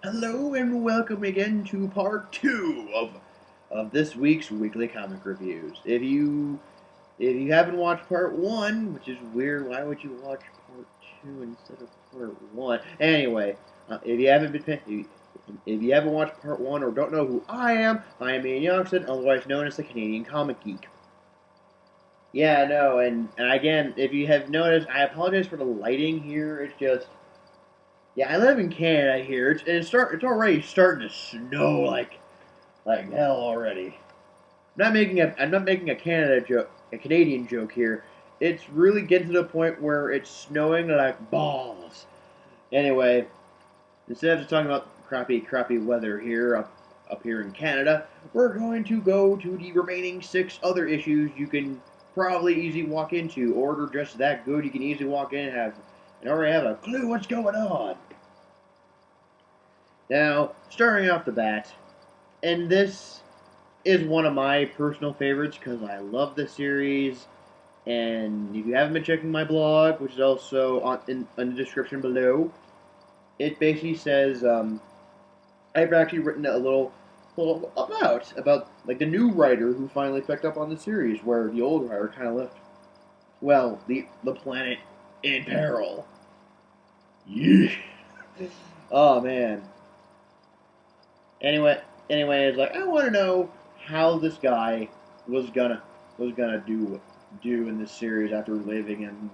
Hello and welcome again to part two of this week's weekly comic reviews. If you haven't watched part one, which is weird, why would you watch part two instead of part one? Anyway, if you haven't watched part one or don't know who I am Ian Youngson, otherwise known as the Canadian Comic Geek. Yeah, no, and again, if you have noticed, I apologize for the lighting here. It's just yeah, I live in Canada here. It's already starting to snow like hell already. I'm not making a Canada joke, a Canadian joke here. It's really getting to the point where it's snowing like balls. Anyway, instead of just talking about crappy weather here up here in Canada, we're going to go to the remaining six other issues you can probably easily walk into, or they're just that good you can easily walk in and already have a clue what's going on. Now, starting off the bat, and this is one of my personal favorites because I love the series. And if you haven't been checking my blog, which is also in the description below, it basically says I've actually written a little about like the new writer who finally picked up on the series, where the old writer kind of left. Well, the planet in peril. Yeah. Oh man. Anyway, it's like I want to know how this guy was gonna do in this series after living in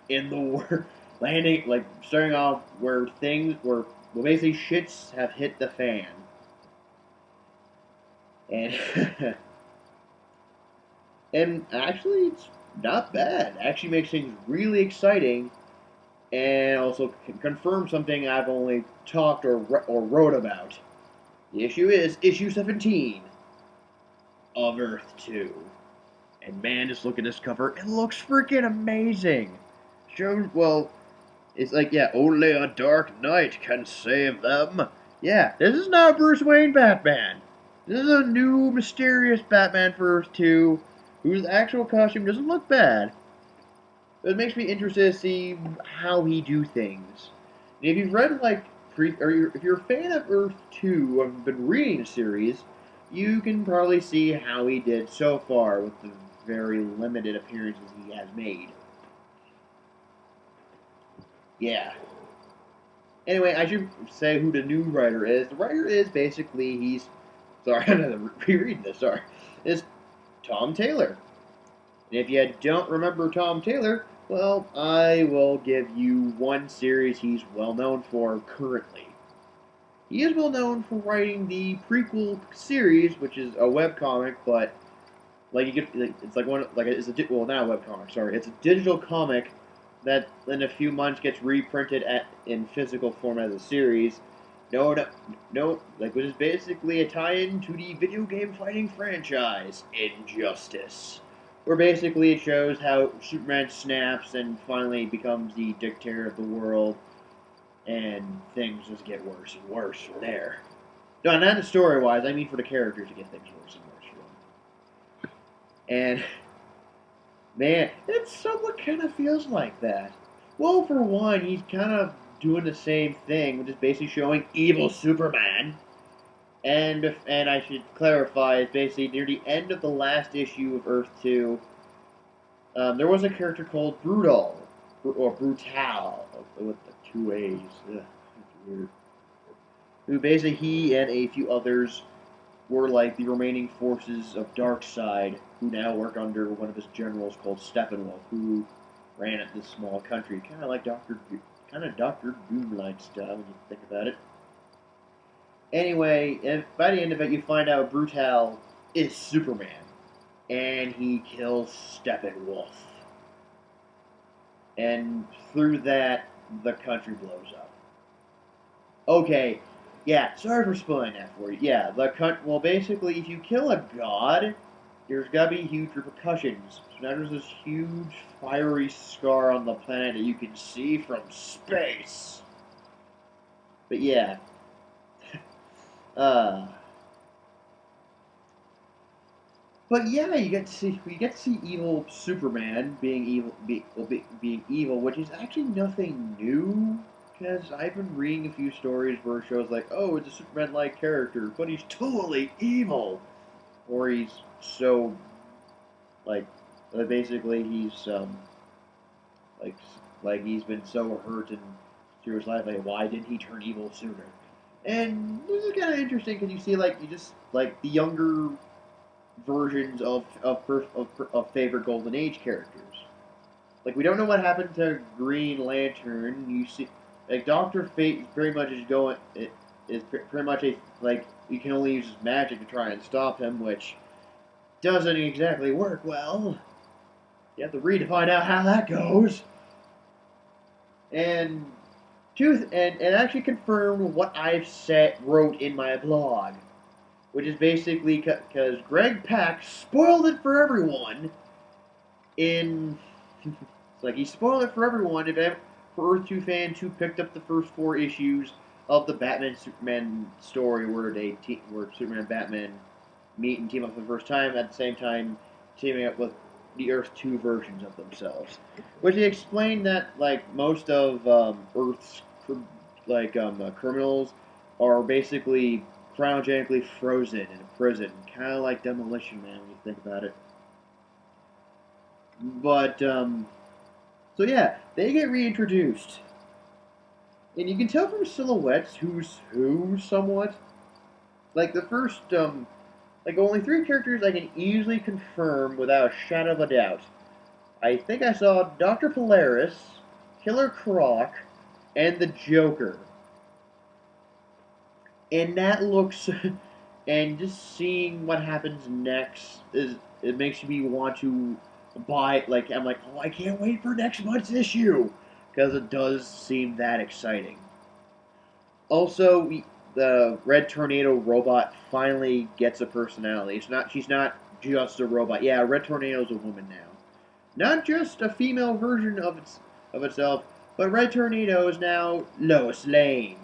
in the war landing like starting off where things were well basically shits have hit the fan and and actually it's not bad. It actually makes things really exciting and also can confirm something I've only talked or wrote about. The issue is issue 17 of Earth 2. And man, just look at this cover. It looks freaking amazing. Shows, well, it's like, yeah, only a dark knight can save them. Yeah, this is not Bruce Wayne Batman. This is a new, mysterious Batman for Earth 2, whose actual costume doesn't look bad. But it makes me interested to see how he do things. And if you've read, like, if you're a fan of Earth 2 or have been reading the series, you can probably see how he did so far with the very limited appearances he has made. Yeah. Anyway, I should say who the new writer is. The writer is basically he's sorry, I'm gonna reread this. Sorry, is Tom Taylor. And if you don't remember Tom Taylor, well, I will give you one series he's well known for currently. He is well known for writing the prequel series, which is a webcomic, but like you get, it's like one like it's a well not a webcomic. Sorry, it's a digital comic that in a few months gets reprinted in physical form as a series. No, like which is basically a tie-in to the video game fighting franchise Injustice, where basically it shows how Superman snaps and finally becomes the dictator of the world, and things just get worse and worse from there. No, not story-wise. I mean for the characters to get things worse and worse for them. And man, it somewhat kind of feels like that. Well, for one, he's kind of doing the same thing, which is basically showing evil Superman. And I should clarify, it's basically near the end of the last issue of Earth 2, there was a character called Brutal, or Brutal, with the two A's. Ugh, that's weird. Who basically he and a few others were like the remaining forces of Darkseid, who now work under one of his generals called Steppenwolf, who ran at this small country, kind of Doctor Doom-like style when you think about it. Anyway, and by the end of it, you find out Brutal is Superman, and he kills Steppenwolf, and through that, the country blows up. Okay, yeah, sorry for spoiling that for you. Yeah, well, basically, if you kill a god, there's gotta be huge repercussions. So now there's this huge fiery scar on the planet that you can see from space. But yeah, uh, but yeah, you get to see evil Superman being evil, being evil, which is actually nothing new. Because I've been reading a few stories where it shows like, oh, it's a Superman-like character, but he's totally evil, or he's so like, basically he's like like he's been so hurt and through his life, like why didn't he turn evil sooner? And this is kind of interesting because you see like you just like the younger versions of favorite Golden Age characters. Like we don't know what happened to Green Lantern. You see, like Doctor Fate very much is going. It is pretty much a like you can only use his magic to try and stop him, which doesn't exactly work well. You have to read to find out how that goes. And and actually confirm what I've wrote in my blog, which is basically because Greg Pak spoiled it for everyone. It's like he spoiled it for everyone. For Earth 2 fans who picked up the first 4 issues of the Batman Superman story, where where Superman and Batman meet and team up for the first time at the same time teaming up with the Earth 2 versions of themselves. Which he explained that like most of Earth's criminals are basically cryogenically frozen in a prison, kind of like Demolition Man when you think about it. But so yeah, they get reintroduced, and you can tell from silhouettes who's who somewhat. Like the first like only 3 characters I can easily confirm without a shadow of a doubt. I think I saw Dr. Polaris, Killer Croc, and the Joker. And that looks and just seeing what happens next it makes me want to buy like I'm like, oh I can't wait for next month's issue because it does seem that exciting. Also, the Red Tornado robot finally gets a personality. She's not just a robot. Yeah, Red Tornado's a woman now. Not just a female version of itself, but Red Tornado is now Lois Lane.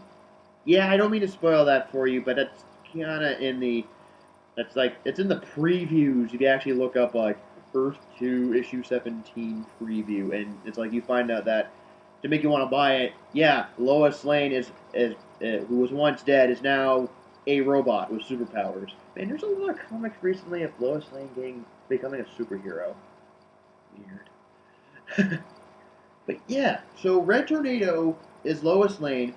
Yeah, I don't mean to spoil that for you, but that's kind of in the that's like it's in the previews. If you actually look up like Earth 2 issue 17 preview, and it's like you find out that to make you want to buy it, yeah, Lois Lane is who was once dead is now a robot with superpowers. Man, there's a lot of comics recently of Lois Lane becoming a superhero. Weird. But yeah, so Red Tornado is Lois Lane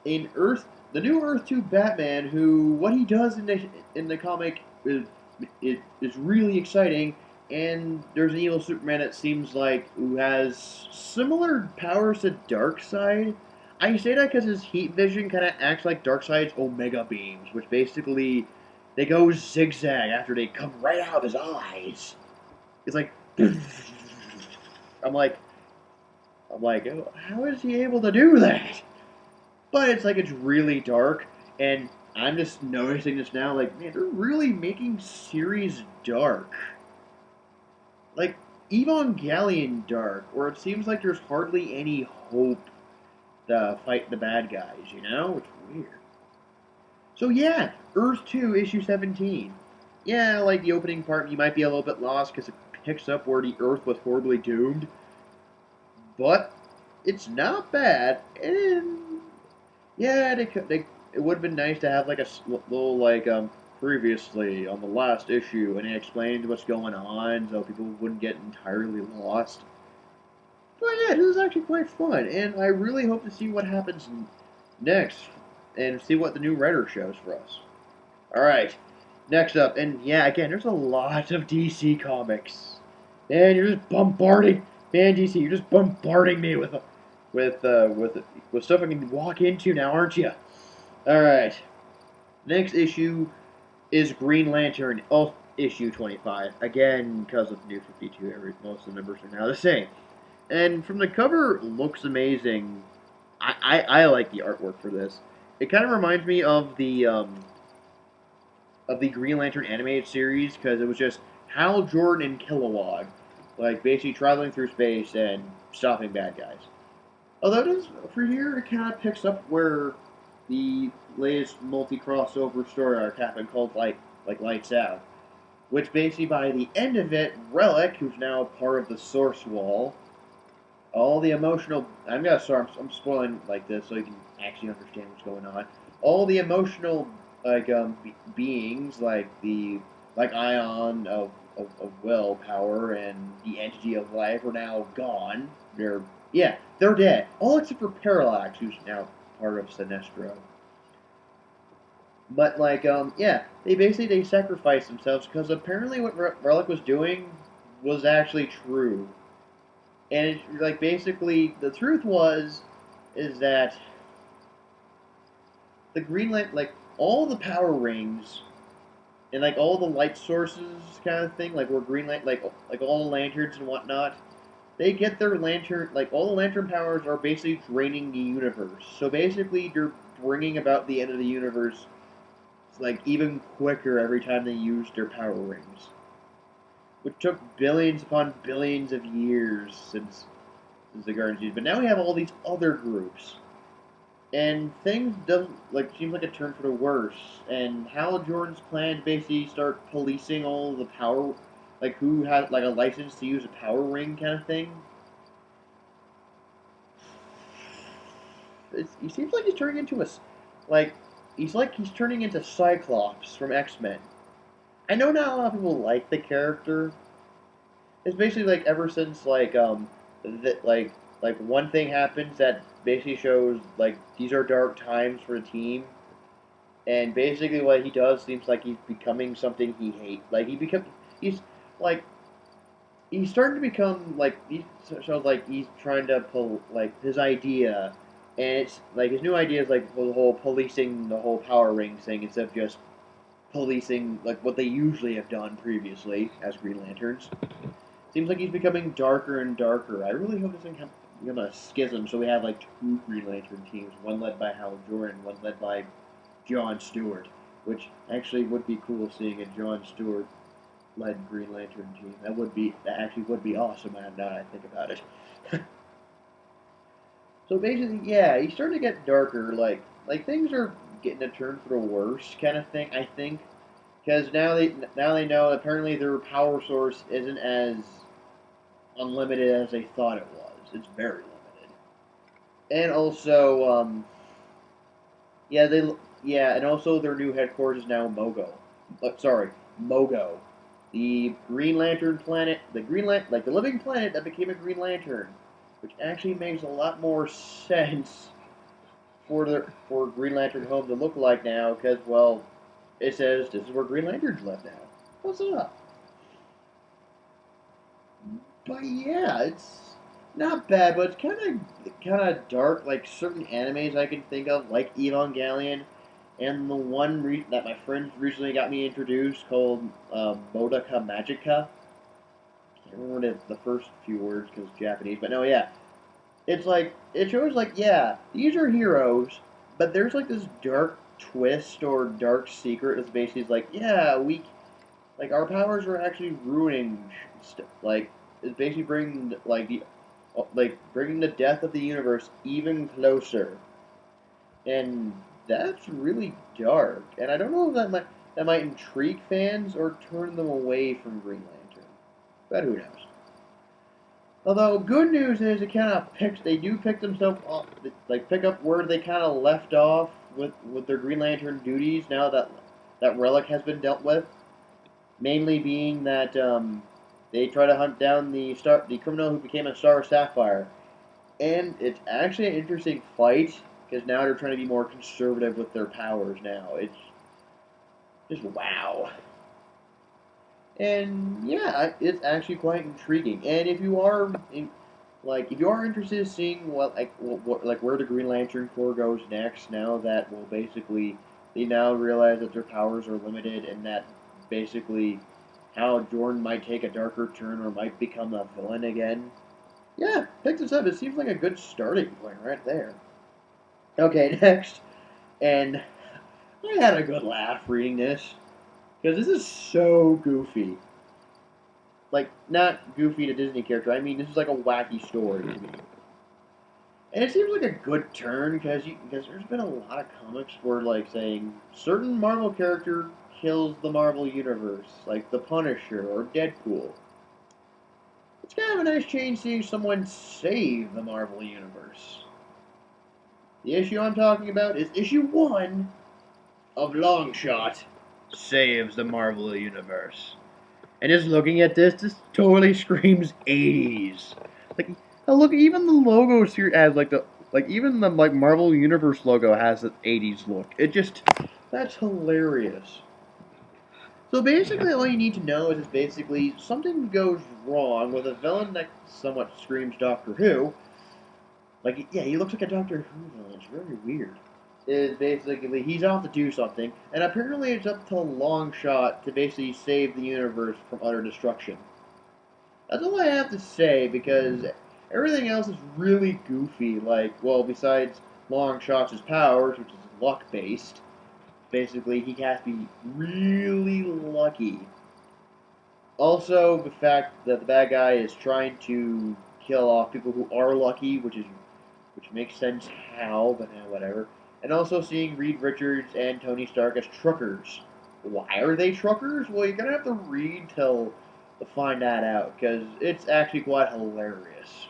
in the new Earth 2 Batman, who what he does in the comic is really exciting. And there's an evil Superman that seems like who has similar powers to Darkseid. I say that because his heat vision kind of acts like Darkseid's Omega beams, which basically they go zigzag after they come right out of his eyes. It's like I'm like oh, how is he able to do that? But it's like it's really dark, and I'm just noticing this now. Like, man, they're really making series dark. Like Evangelion dark, where it seems like there's hardly any hope to fight the bad guys, you know? It's weird. So yeah, Earth 2, issue 17. Yeah, like the opening part, you might be a little bit lost because it picks up where the Earth was horribly doomed. But it's not bad, and yeah, it would have been nice to have like a little like previously on the last issue, and it explained what's going on, so people wouldn't get entirely lost. But yeah, this is actually quite fun, and I really hope to see what happens next, and see what the new writer shows for us. Alright, next up, and yeah, again, there's a lot of DC comics. And you're just bombarding, man, DC, you're just bombarding me with stuff I can walk into now, aren't you? Alright, next issue is Green Lantern, issue 25. Again, because of New 52, most of the numbers are now the same. And from the cover, looks amazing. I like the artwork for this. It kind of reminds me of the Green Lantern animated series, because it was just Hal Jordan and Kilowog, like basically traveling through space and stopping bad guys. Although for here, it kind of picks up where the latest multi-crossover story arc happened, called like Lights Out, which basically by the end of it, Relic, who's now part of the Source Wall, all the emotional. I'm spoiling like this so you can actually understand what's going on. All the emotional beings like Ion of willpower and the entity of life are now gone. They're dead. All except for Parallax, who's now part of Sinestro. But they sacrificed themselves because apparently what Relic was doing was actually true. And basically the truth is that the Green Lantern, all the power rings and all the light sources kind of thing, like where Green Lantern, like all the lanterns and whatnot, they get their lantern, all the lantern powers are basically draining the universe. So basically, they're bringing about the end of the universe, even quicker every time they use their power rings, which took billions upon billions of years since the Guardians. But now we have all these other groups, and things doesn't seems like a turn for the worse. And Hal Jordan's plan to basically start policing all the power, who has a license to use a power ring kind of thing. He seems like he's turning into he's turning into Cyclops from X-Men. I know not a lot of people like the character. It's basically ever since one thing happens that basically shows these are dark times for the team, and basically what he does seems like he's becoming something he hates. Like he's starting to become he sounds like he's trying to pull his idea, and it's his new idea is the whole policing the whole power ring thing instead of just policing what they usually have done previously as Green Lanterns. Seems like he's becoming darker and darker. I really hope this thing become a schism, so we have two Green Lantern teams, one led by Hal Jordan, one led by John Stewart, which actually would be cool seeing a John Stewart led Green Lantern team. That actually would be awesome. Now that I think about it. So basically, yeah, he's starting to get darker. Things are getting a turn for the worse, kind of thing. I think because now they know apparently their power source isn't as unlimited as they thought it was. It's very limited. And also, and also their new headquarters is now Mogo, the Green Lantern planet, the living planet that became a Green Lantern, which actually makes a lot more sense for Green Lantern home to look like now, because it says this is where Green Lanterns live now. What's up? But yeah, it's not bad, but it's kind of dark. Like certain animes I can think of, like Evangelion, and the one that my friend recently got me introduced called Modoka Magica. Can't remember the first few words because it's Japanese, but no, yeah, it's it shows these are heroes, but there's this dark twist or dark secret that's basically our powers are actually ruining is basically bringing bringing the death of the universe even closer, and that's really dark. And I don't know if that might intrigue fans or turn them away from Green Lantern, but who knows? Although good news is they do pick themselves up, pick up where they kind of left off with their Green Lantern duties now that Relic has been dealt with, mainly being that they try to hunt down the criminal who became a Star Sapphire, and it's actually an interesting fight because now they're trying to be more conservative with their powers. Now it's just wow. And yeah, it's actually quite intriguing. And if you are interested in seeing where the Green Lantern Corps goes next, now that they now realize that their powers are limited and that basically how Jordan might take a darker turn or might become a villain again. Yeah, pick this up. It seems like a good starting point right there. Okay, next, and I had a good laugh reading this. Because this is so goofy. Not goofy to Disney character. I mean, this is a wacky story to me. And it seems like a good turn because there's been a lot of comics where saying certain Marvel character kills the Marvel universe, like the Punisher or Deadpool. It's kind of a nice change seeing someone save the Marvel Universe. The issue I'm talking about is issue 1 of Longshot saves the Marvel Universe. And just looking at this totally screams 80s. Like, look, even the logo here has even the Marvel Universe logo has an 80s look. That's hilarious. So basically, all you need to know is basically something goes wrong with a villain that somewhat screams Doctor Who. Like, yeah, he looks like a Doctor Who villain. It's very weird. Is basically he's off to do something, and apparently it's up to Longshot to basically save the universe from utter destruction. That's all I have to say because everything else is really goofy. Like, well, besides Longshot's powers, which is luck based, basically he has to be really lucky. Also, the fact that the bad guy is trying to kill off people who are lucky, which makes sense how, but whatever. And also seeing Reed Richards and Tony Stark as truckers. Why are they truckers? Well, you're gonna have to read to find that out because it's actually quite hilarious.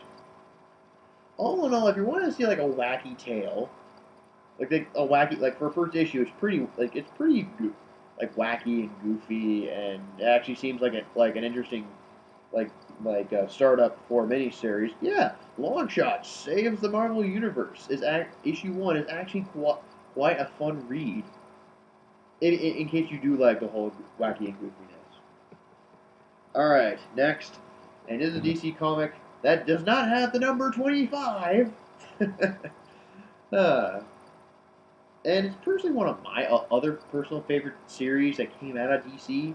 All in all, if you want to see like a wacky tale, like for a first issue, it's pretty like wacky and goofy, and it actually seems like an interesting like a startup for a miniseries. Yeah, Longshot saves the Marvel Universe. Issue 1 is actually quite a fun read. In case you do like the whole wacky and goofiness. All right, next, and this is a DC comic that does not have the number 25. uh, and it's personally one of my other personal favorite series that came out of DC.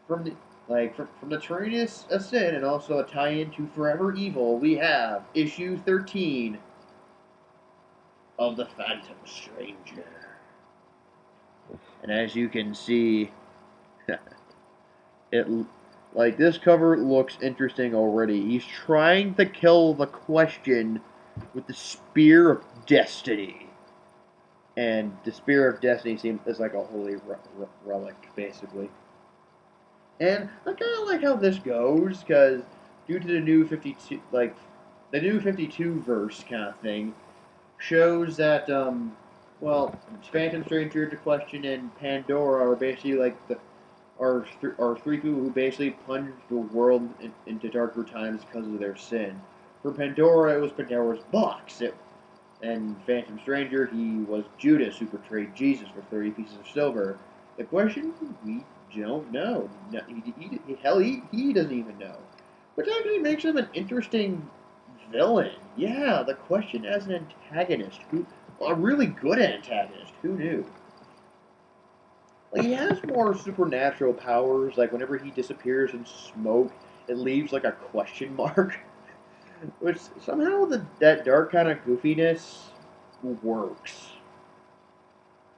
From the Tyrannus of Sin and also a tie-in to Forever Evil, we have issue 13 of the Phantom Stranger. And as you can see, this cover looks interesting already. He's trying to kill the Question with the Spear of Destiny. And the Spear of Destiny is like a holy relic, basically. And I kind of like how this goes, because due to the new 52, the new 52 verse kind of thing, shows that, Phantom Stranger, The Question, and Pandora are basically are three people who basically plunged the world into darker times because of their sin. For Pandora, it was Pandora's box. And Phantom Stranger, he was Judas who betrayed Jesus for 30 pieces of silver. The Question, we don't know. No, he doesn't even know. Which actually makes him an interesting villain. Yeah, The Question as an antagonist. A really good antagonist. Who knew? Like, he has more supernatural powers. Like, whenever he disappears in smoke, it leaves, like, a question mark. Which, somehow, that dark kind of goofiness works.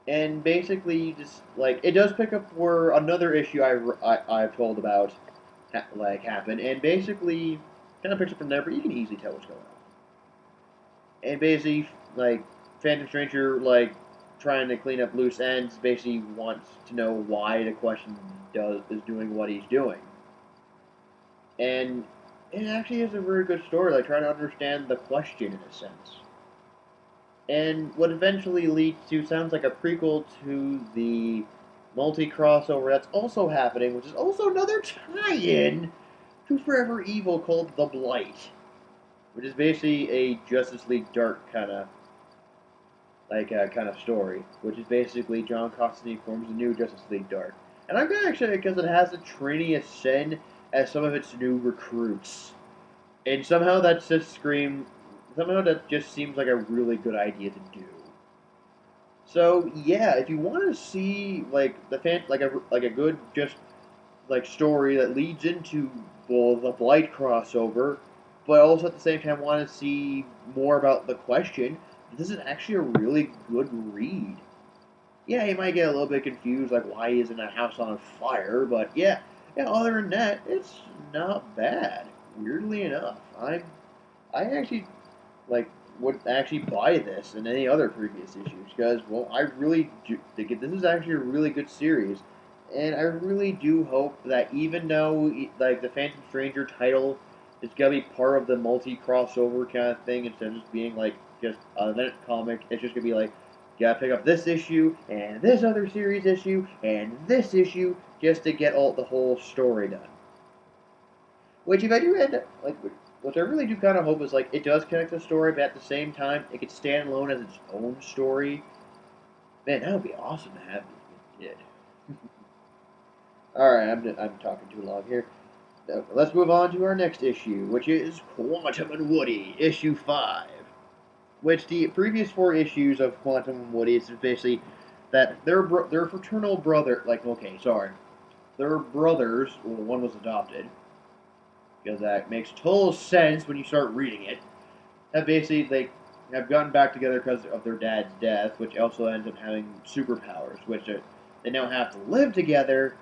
And basically, you just, it does pick up where another issue I've told about, happened. And basically, kind of picks up from there, but you can easily tell what's going on. And basically, Phantom Stranger, trying to clean up loose ends, basically wants to know why the Question is doing what he's doing. And it actually is a very good story, trying to understand the Question in a sense. And what eventually leads to sounds like a prequel to the multi-crossover that's also happening, which is also another tie-in to Forever Evil called The Blight, which is basically a Justice League Dark kind of story, which is basically John Constantine forms the new Justice League Dark. And I'm kind of excited because it has the Trinity of Sin as some of its new recruits. And somehow that just seems like a really good idea to do. So yeah, if you want to see a good story that leads into the Blight crossover, but also at the same time want to see more about the Question, this is actually a really good read. Yeah, you might get a little bit confused, why isn't a house on fire? But yeah, other than that, it's not bad. Weirdly enough, I actually would actually buy this and any other previous issues because I really do think this is actually a really good series. And I really do hope that even though like the Phantom Stranger title is gonna be part of the multi crossover kind of thing instead of just being like just an event comic, it's just gonna be like you gotta pick up this issue and this other series issue and this issue just to get all the whole story done. Which if I do end up like what I really do kind of hope is like it does connect the story, but at the same time it could stand alone as its own story. Man, that would be awesome to have this kid. All right, I'm talking too long here. Let's move on to our next issue, which is Quantum and Woody, issue 5. Which the previous 4 issues of Quantum and Woody is basically that their fraternal brother, like okay, sorry, their brothers. Well, one was adopted because that makes total sense when you start reading it. Have basically they have gotten back together because of their dad's death, which also ends up having superpowers, which they now have to live together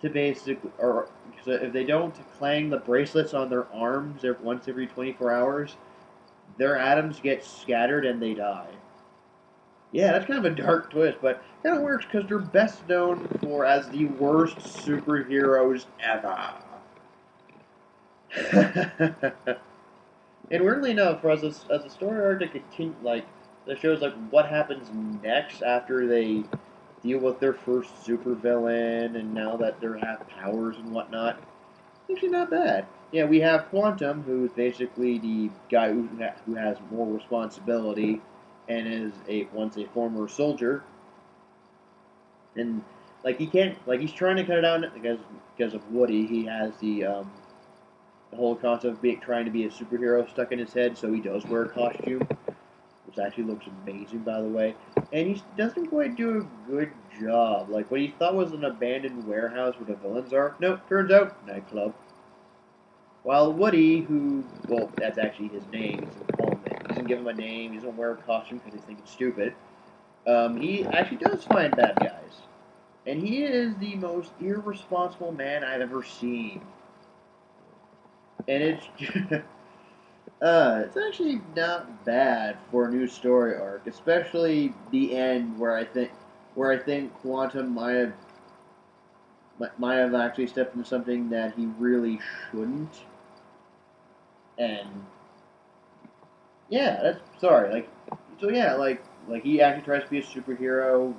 to basically, or because if they don't clang the bracelets on their arms once every 24 hours, their atoms get scattered and they die. Yeah, that's kind of a dark twist, but kind of works because they're best known for as the worst superheroes ever. And weirdly enough, as a story arc that continue, like that shows like what happens next after they deal with their first supervillain, and now that they have powers and whatnot, actually not bad. Yeah, we have Quantum, who's basically the guy who has more responsibility and is once a former soldier, and like he can't like he's trying to cut it out because of Woody. He has the whole concept of trying to be a superhero stuck in his head, so he does wear a costume, which actually looks amazing, by the way. And he doesn't quite do a good job. Like, what he thought was an abandoned warehouse where the villains are, nope, turns out, nightclub. While Woody, who, well, that's actually his name, he doesn't call him that. He doesn't give him a name, he doesn't wear a costume because he thinks it's stupid. He actually does find bad guys. And he is the most irresponsible man I've ever seen. And it's actually not bad for a new story arc, especially the end where I think Quantum might have actually stepped into something that he really shouldn't. And yeah, that's sorry. So yeah, like he actually tries to be a superhero.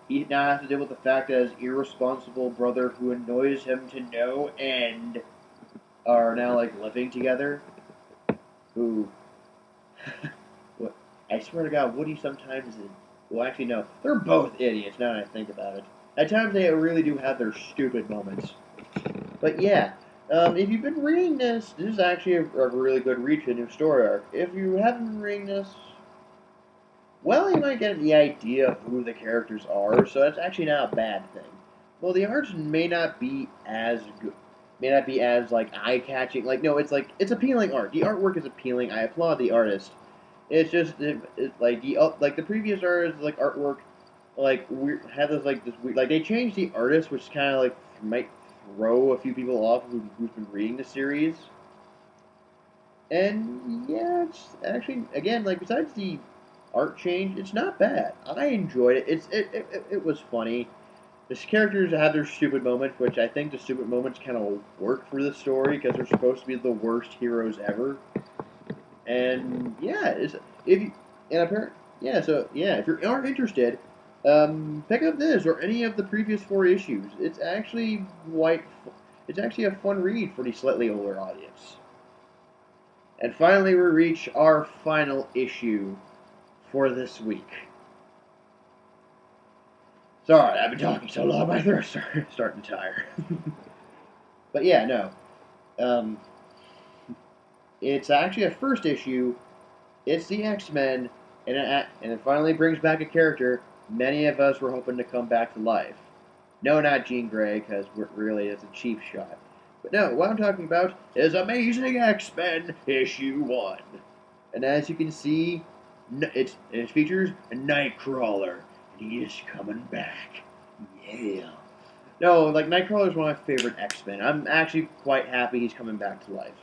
He now has to deal with the fact that his irresponsible brother, who annoys him to no end, are now like living together. Who, what? I swear to God, Woody sometimes is. Well, actually, no. They're both idiots. Now that I think about it, at times they really do have their stupid moments. But yeah, if you've been reading this is actually a really good read to a new story arc. If you haven't been reading this, well, you might get the idea of who the characters are, so that's actually not a bad thing. Well, the arts may not be as good, may not be as like eye catching. Like no, it's appealing art. The artwork is appealing. I applaud the artist. It's just like the previous artist like artwork like we had this like this weird, like they changed the artist, which kind of like might throw a few people off who've been reading the series. And yeah, it's actually again like besides the art change, it's not bad. I enjoyed it. It was funny. The characters have their stupid moments, which I think the stupid moments kind of work for the story because they're supposed to be the worst heroes ever. And yeah, if you and apparently yeah, so yeah, if you are interested, pick up this or any of the previous 4 issues. It's actually a fun read for the slightly older audience. And finally, we reach our final issue for this week. Sorry, I've been talking so long, my throat's starting to tire. But yeah, no. Um, it's actually a first issue. It's the X-Men, and it finally brings back a character many of us were hoping to come back to life. No, not Jean Grey, because really it's a cheap shot. But no, what I'm talking about is Amazing X-Men issue 1. And as you can see, it features a Nightcrawler, and he is coming back. Yeah. No, like Nightcrawler is one of my favorite X-Men. I'm actually quite happy he's coming back to life.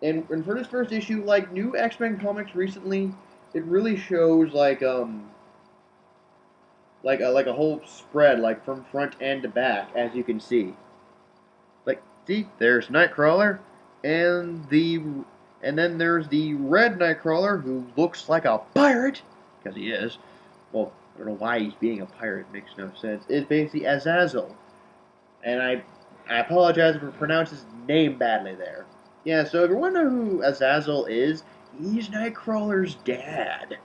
And for this first issue, like new X-Men comics recently, it really shows like like a whole spread, like from front end to back, as you can see. Like, see, there's Nightcrawler, and then there's the red Nightcrawler who looks like a pirate, because he is. Well, I don't know why he's being a pirate, makes no sense. It's basically Azazel. And I apologize if I pronounced his name badly there. Yeah, so if you want to know who Azazel is, he's Nightcrawler's dad.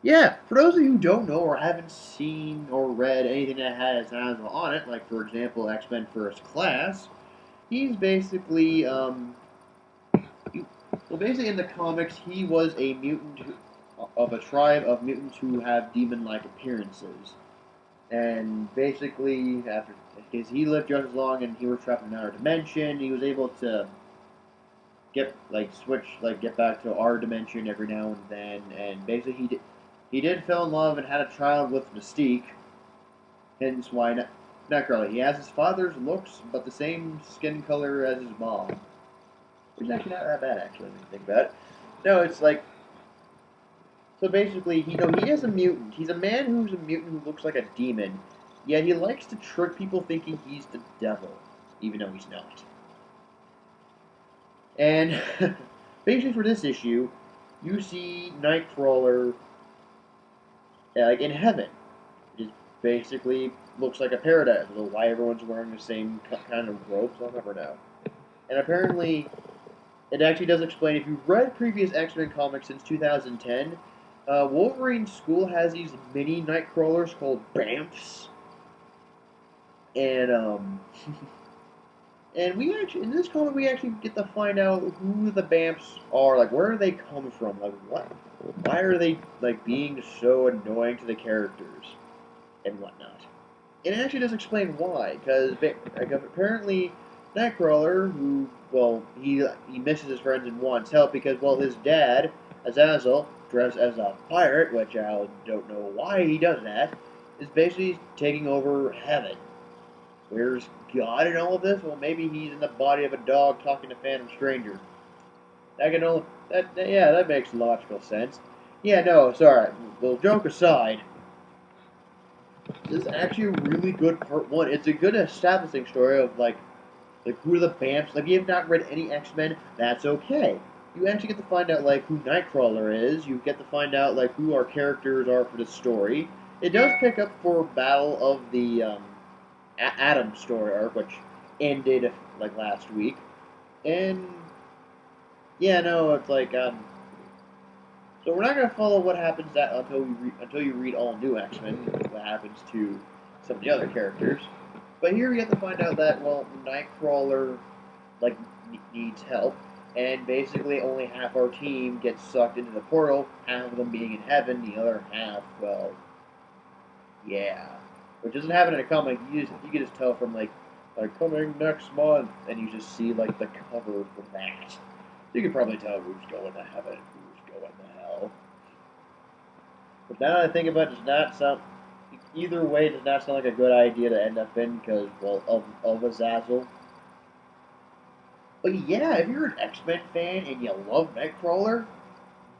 Yeah, for those of you who don't know or haven't seen or read anything that has Azazel on it, like for example X-Men First Class, he's basically, well, basically in the comics, he was a mutant of a tribe of mutants who have demon-like appearances. And basically, because he lived just as long and he was trapped in another dimension, he was able to get back to our dimension every now and then. And basically, he did fall in love and had a child with Mystique. Hence why Nightcrawler. He has his father's looks, but the same skin color as his mom, which is actually not that bad, actually, when you think about it. No, it's like, so basically, he is a mutant. He's a man who's a mutant who looks like a demon, yet he likes to trick people thinking he's the devil, even though he's not. And basically for this issue, you see Nightcrawler like in heaven. It basically looks like a paradise, although why everyone's wearing the same kind of robes, I'll never know. And apparently, it actually does explain, if you've read previous X-Men comics since 2010, Wolverine's school has these mini Nightcrawlers called Bamfs. And, and we actually, in this comic, we actually get to find out who the Bamfs are, like, where do they come from, like, why are they, like, being so annoying to the characters, and whatnot. And it actually does explain why, because, like, apparently, Nightcrawler, who, well, he misses his friends and wants help because, well, his dad, Azazel, dressed as a pirate, which I don't know why he does that, is basically taking over heaven. Where's God in all of this? Well, maybe he's in the body of a dog talking to Phantom Stranger. That makes logical sense. Yeah, no, sorry. Well, joke aside, this is actually a really good part one. It's a good establishing story of like who are the Bamfs. Like, if you have not read any X-Men, that's okay. You actually get to find out like who Nightcrawler is. You get to find out like who our characters are for the story. It does pick up for Battle of the Atom story arc, which ended like last week, and yeah, no, it's like so we're not gonna follow what happens until you read all new X-Men. What happens to some of the other characters, but here we get to find out that well, Nightcrawler like needs help, and basically only half our team gets sucked into the portal. Half of them being in heaven, the other half, well, yeah. Which doesn't happen in a comic. You can just tell from like coming next month, and you just see like the cover for that. You can probably tell who's going to heaven, and who's going to hell. But now that I think about it, does not sound either way. Does not sound like a good idea to end up in because well of Azazel. But yeah, if you're an X-Men fan and you love Nightcrawler,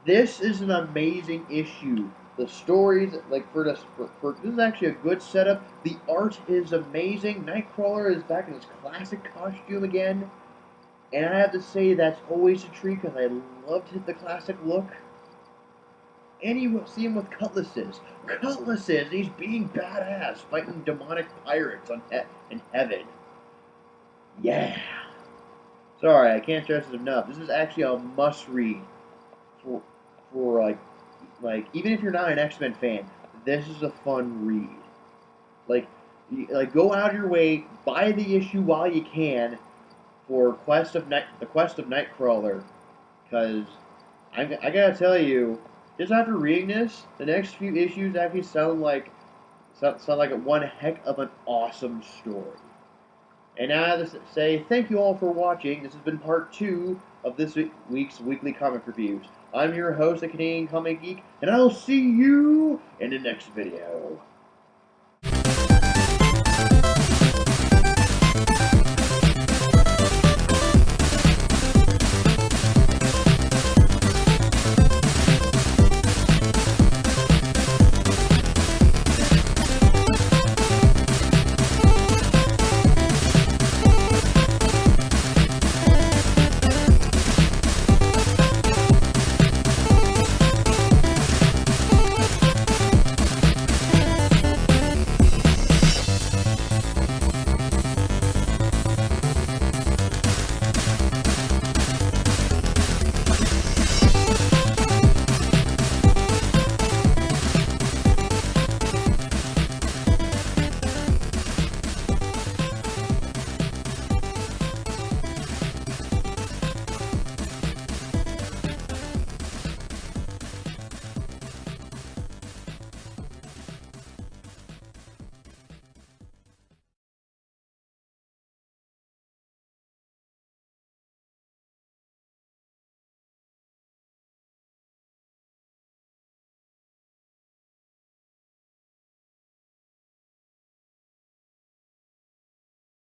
this is an amazing issue. The stories, like this is actually a good setup. The art is amazing. Nightcrawler is back in his classic costume again, and I have to say that's always a treat because I loved the classic look. And you see him with cutlasses. Cutlasses! He's being badass, fighting demonic pirates in heaven. Yeah. Sorry, I can't stress this enough. This is actually a must-read for like even if you're not an X-Men fan, this is a fun read. Like go out of your way, buy the issue while you can for the Quest of Nightcrawler, because I gotta tell you, just after reading this, the next few issues actually sound like one heck of an awesome story. And now I have to say thank you all for watching. This has been part 2 of this week's weekly comic reviews. I'm your host, the Canadian Comic Geek, and I'll see you in the next video.